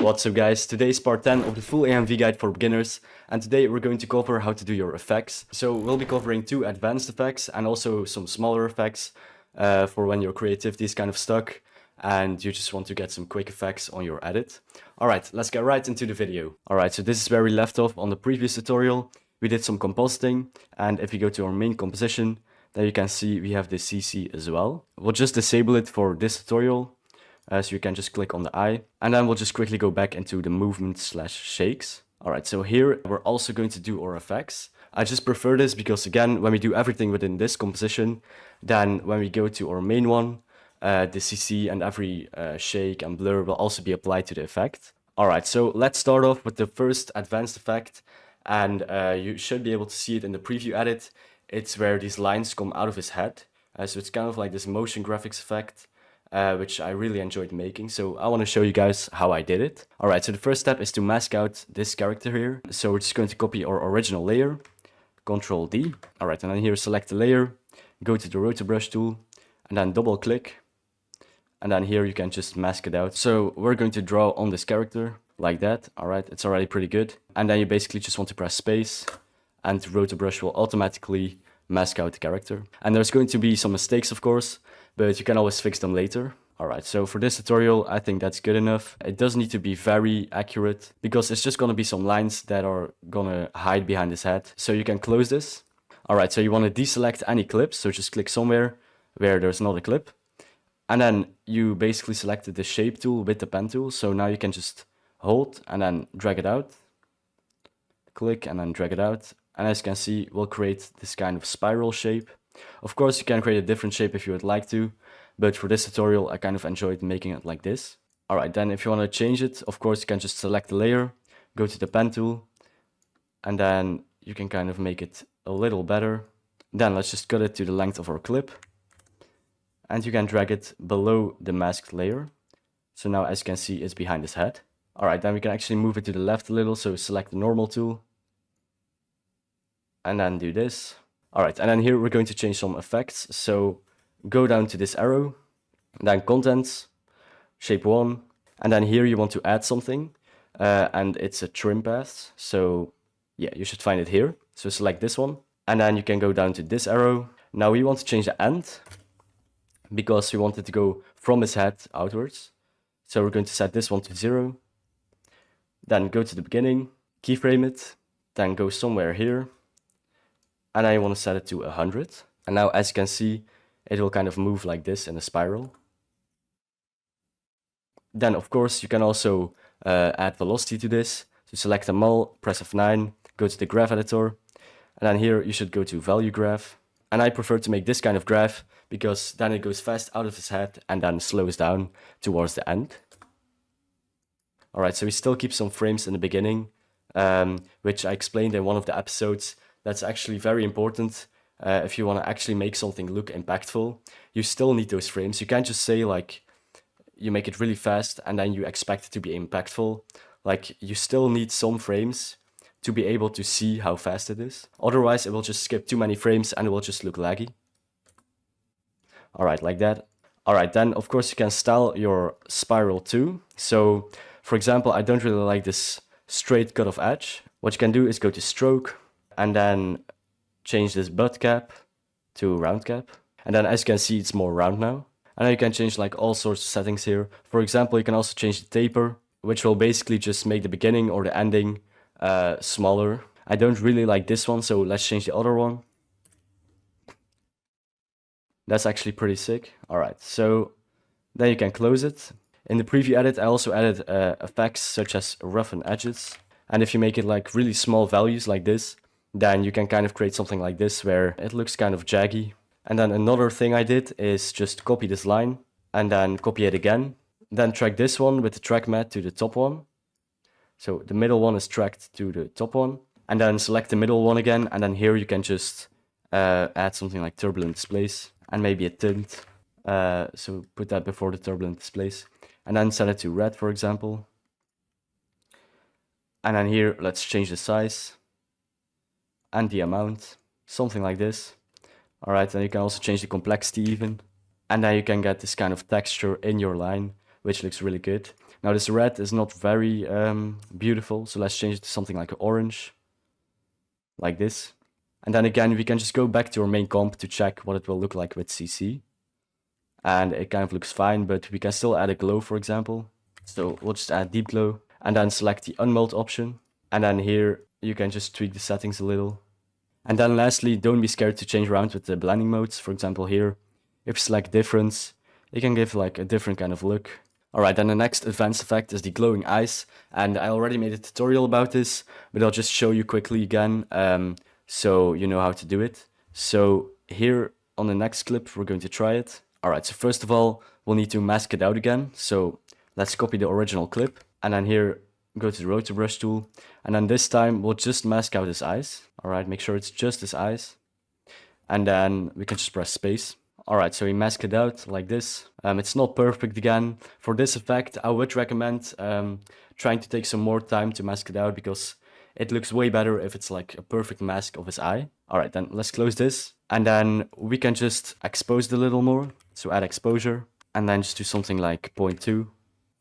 What's up guys, today is part 10 of the full AMV guide for beginners, and today we're going to cover how to do your effects. So we'll be covering 2 advanced effects and also some smaller effects for when your creativity is kind of stuck and you just want to get some quick effects on your edit. Alright, let's get right into the video. Alright, so this is where we left off on the previous tutorial. We did some compositing, and if you go to our main composition, then you can see we have the CC as well. We'll just disable it for this tutorial. So you can just click on the eye, and then we'll just quickly go back into the movement / shakes. Alright, so here we're also going to do our effects. I just prefer this because again, when we do everything within this composition, then when we go to our main one, the CC and every shake and blur will also be applied to the effect. Alright, so let's start off with the first advanced effect, and you should be able to see it in the preview edit. It's where these lines come out of his head. So it's kind of like this motion graphics effect. Which I really enjoyed making, so I want to show you guys how I did it. Alright, so the first step is to mask out this character here. So we're just going to copy our original layer, Ctrl D. Alright, and then here select the layer, go to the rotor brush tool, and then double click. And then here you can just mask it out. So we're going to draw on this character like that. Alright, it's already pretty good. And then you basically just want to press space, and the rotor brush will automatically mask out the character. And there's going to be some mistakes, of course, but you can always fix them later. Alright, so for this tutorial, I think that's good enough. It doesn't need to be very accurate, because it's just gonna be some lines that are gonna hide behind his head. So you can close this. Alright, so you wanna deselect any clips, so just click somewhere where there's not a clip. And then you basically selected the shape tool with the pen tool, so now you can just hold and then drag it out. Click and then drag it out. And as you can see, we'll create this kind of spiral shape. Of course, you can create a different shape if you would like to, but for this tutorial, I kind of enjoyed making it like this. Alright, then if you want to change it, of course, you can just select the layer, go to the pen tool, and then you can kind of make it a little better. Then let's just cut it to the length of our clip, and you can drag it below the masked layer. So now, as you can see, it's behind his head. Alright, then we can actually move it to the left a little, so select the normal tool, and then do this. Alright, and then here we're going to change some effects. So go down to this arrow, then contents, shape 1, and then here you want to add something, and it's a trim path. So yeah, you should find it here. So select this one, and then you can go down to this arrow. Now we want to change the end, because we want it to go from his head outwards. So we're going to set this one to 0, then go to the beginning, keyframe it, then go somewhere here. And I want to set it to 100. And now, as you can see, it will kind of move like this in a spiral. Then, of course, you can also add velocity to this. So select them all, press F9, go to the graph editor. And then here you should go to value graph. And I prefer to make this kind of graph, because then it goes fast out of his head and then slows down towards the end. Alright, so we still keep some frames in the beginning, which I explained in one of the episodes. That's actually very important. If you want to actually make something look impactful, you still need those frames. You can't just say like you make it really fast and then you expect it to be impactful. Like, you still need some frames to be able to see how fast it is. Otherwise, it will just skip too many frames and it will just look laggy. Alright, like that. Alright, then of course you can style your spiral too. So for example, I don't really like this straight cut off edge. What you can do is go to stroke, and then change this butt cap to round cap. And then as you can see, it's more round now. And then you can change like all sorts of settings here. For example, you can also change the taper, which will basically just make the beginning or the ending smaller. I don't really like this one, so let's change the other one. That's actually pretty sick. Alright, so then you can close it. In the preview edit, I also added effects such as roughen edges. And if you make it like really small values like this, then you can kind of create something like this where it looks kind of jaggy. And then another thing I did is just copy this line and then copy it again. Then drag this one with the track mat to the top one. So the middle one is tracked to the top one. And then select the middle one again. And then here you can just add something like turbulent displace and maybe a tint. So put that before the turbulent displace. And then set it to red, for example. And then here, let's change the size and the amount, something like this. Alright, then you can also change the complexity even. And then you can get this kind of texture in your line, which looks really good. Now this red is not very beautiful, so let's change it to something like orange, like this. And then again, we can just go back to our main comp to check what it will look like with CC. And it kind of looks fine, but we can still add a glow, for example. So we'll just add deep glow and then select the unmold option. And then here you can just tweak the settings a little. And then lastly, don't be scared to change around with the blending modes. For example, here, if you select difference, it can give like a different kind of look. Alright, then the next advanced effect is the glowing eyes. And I already made a tutorial about this, but I'll just show you quickly again, so you know how to do it. So here on the next clip, we're going to try it. Alright, so first of all, we'll need to mask it out again. So let's copy the original clip. And then here, go to the rotor brush tool. And then this time, we'll just mask out his eyes. Alright, make sure it's just his eyes. And then we can just press space. Alright, so we mask it out like this. It's not perfect again. For this effect, I would recommend trying to take some more time to mask it out, because it looks way better if it's like a perfect mask of his eye. Alright, then let's close this. And then we can just expose it a little more. So add exposure. And then just do something like 0.2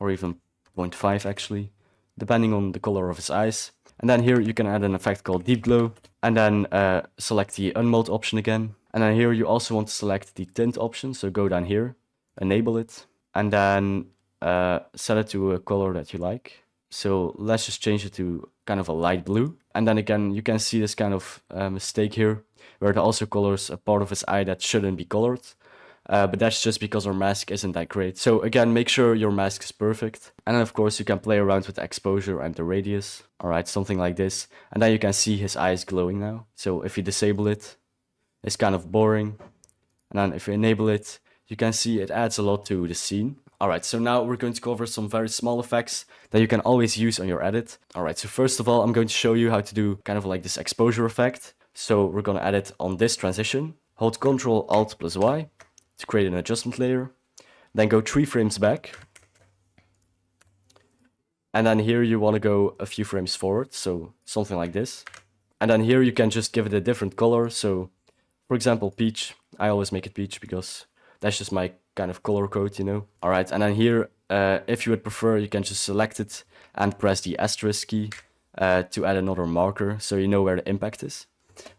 or even 0.5 actually, depending on the color of his eyes. And then here you can add an effect called deep glow. And then select the unmold option again. And then here you also want to select the tint option. So go down here, enable it, and then set it to a color that you like. So let's just change it to kind of a light blue. And then again, you can see this kind of mistake here, where it also colors a part of his eye that shouldn't be colored. But that's just because our mask isn't that great. So again, make sure your mask is perfect. And then of course you can play around with the exposure and the radius. Alright, something like this. And then you can see his eyes glowing now. So if you disable it, it's kind of boring. And then if you enable it, you can see it adds a lot to the scene. Alright, so now we're going to cover some very small effects that you can always use on your edit. Alright, so first of all, I'm going to show you how to do kind of like this exposure effect. So we're going to add it on this transition. Hold Ctrl Alt plus Y to create an adjustment layer. Then go 3 frames back. And then here you want to go a few frames forward, so something like this. And then here you can just give it a different color. So for example, peach. I always make it peach because that's just my kind of color code, you know. Alright, and then here, if you would prefer, you can just select it and press the asterisk key to add another marker so you know where the impact is.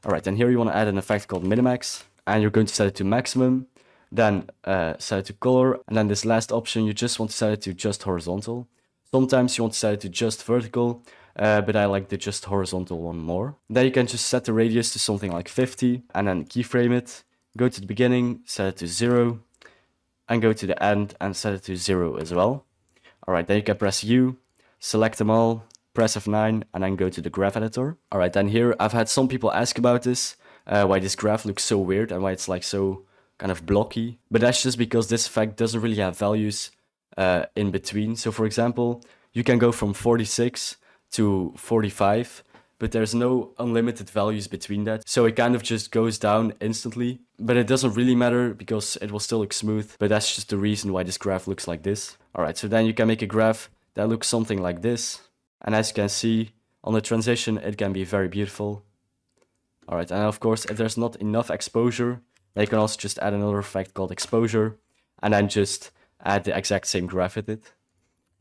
Alright, and here you want to add an effect called minimax, and you're going to set it to maximum, then set it to color, and then this last option, you just want to set it to just horizontal. Sometimes you want to set it to just vertical, but I like the just horizontal one more. Then you can just set the radius to something like 50, and then keyframe it, go to the beginning, set it to 0, and go to the end and set it to 0 as well. Alright, then you can press U, select them all, press F9, and then go to the graph editor. Alright, then here I've had some people ask about this, why this graph looks so weird and why it's like so kind of blocky. But that's just because this effect doesn't really have values in between. So for example, you can go from 46 to 45, but there's no unlimited values between that. So it kind of just goes down instantly, but it doesn't really matter because it will still look smooth. But that's just the reason why this graph looks like this. Alright, so then you can make a graph that looks something like this. And as you can see, on the transition, it can be very beautiful. Alright, and of course, if there's not enough exposure, then you can also just add another effect called exposure, and then just add the exact same graph with it.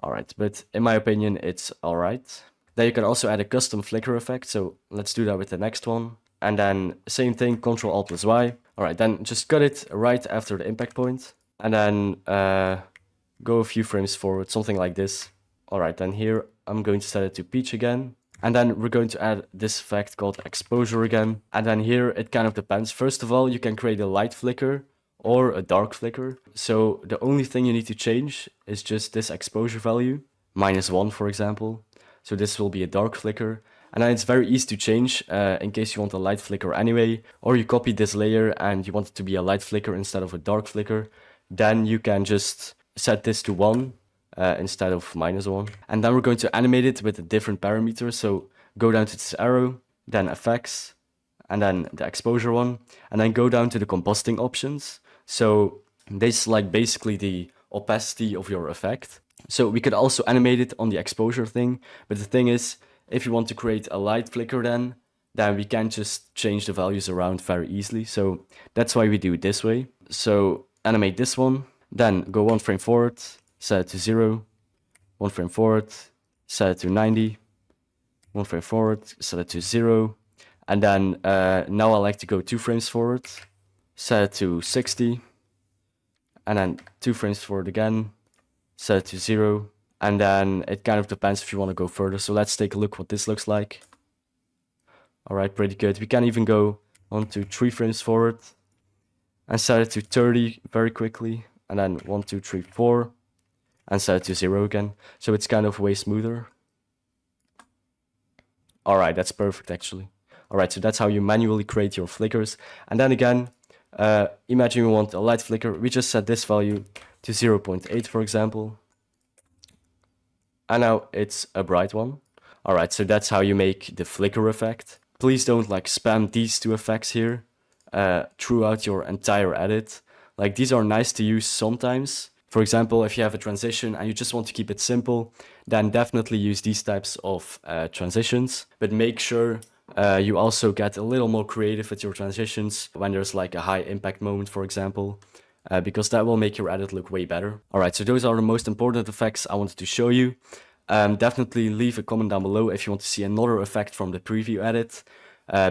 Alright, but in my opinion, it's alright. Then you can also add a custom flicker effect, so let's do that with the next one. And then same thing, Ctrl Alt plus Y. Alright, then just cut it right after the impact point. And then go a few frames forward, something like this. Alright, then here I'm going to set it to peach again. And then we're going to add this effect called exposure again. And then here it kind of depends. First of all, you can create a light flicker or a dark flicker. So the only thing you need to change is just this exposure value, -1 for example. So this will be a dark flicker. And then it's very easy to change in case you want a light flicker anyway, or you copy this layer and you want it to be a light flicker instead of a dark flicker. Then you can just set this to 1 instead of -1. And then we're going to animate it with a different parameter. So go down to this arrow, then effects, and then the exposure one, and then go down to the combusting options. So this is like basically the opacity of your effect. So we could also animate it on the exposure thing, but the thing is, if you want to create a light flicker then we can't just change the values around very easily. So that's why we do it this way. So animate this one, then go 1 frame forward, set it to 0, 1 frame forward, set it to 90, 1 frame forward, set it to 0, and then now I like to go 2 frames forward, set it to 60, and then 2 frames forward again, set it to 0, and then it kind of depends if you want to go further. So let's take a look what this looks like. All right, pretty good. We can even go on to 3 frames forward and set it to 30 very quickly, and then 1, 2, 3, 4, and set it to 0 again. So it's kind of way smoother. All right, that's perfect actually. All right, so that's how you manually create your flickers. And then again, imagine we want a light flicker. We just set this value to 0.8, for example. And now it's a bright one. All right, so that's how you make the flicker effect. Please don't like spam these two effects here throughout your entire edit. Like, these are nice to use sometimes. For example, if you have a transition and you just want to keep it simple, then definitely use these types of transitions. But make sure you also get a little more creative with your transitions when there's like a high impact moment, for example, because that will make your edit look way better. All right, so those are the most important effects I wanted to show you. Definitely leave a comment down below if you want to see another effect from the preview edit,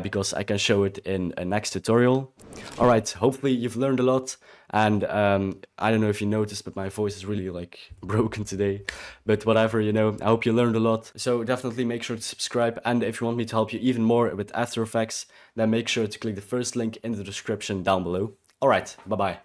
because I can show it in a next tutorial. All right, hopefully you've learned a lot, and I don't know if you noticed, but my voice is really like broken today, but whatever, you know, I hope you learned a lot. So definitely make sure to subscribe, and if you want me to help you even more with After Effects, then make sure to click the first link in the description down below. All right, bye bye.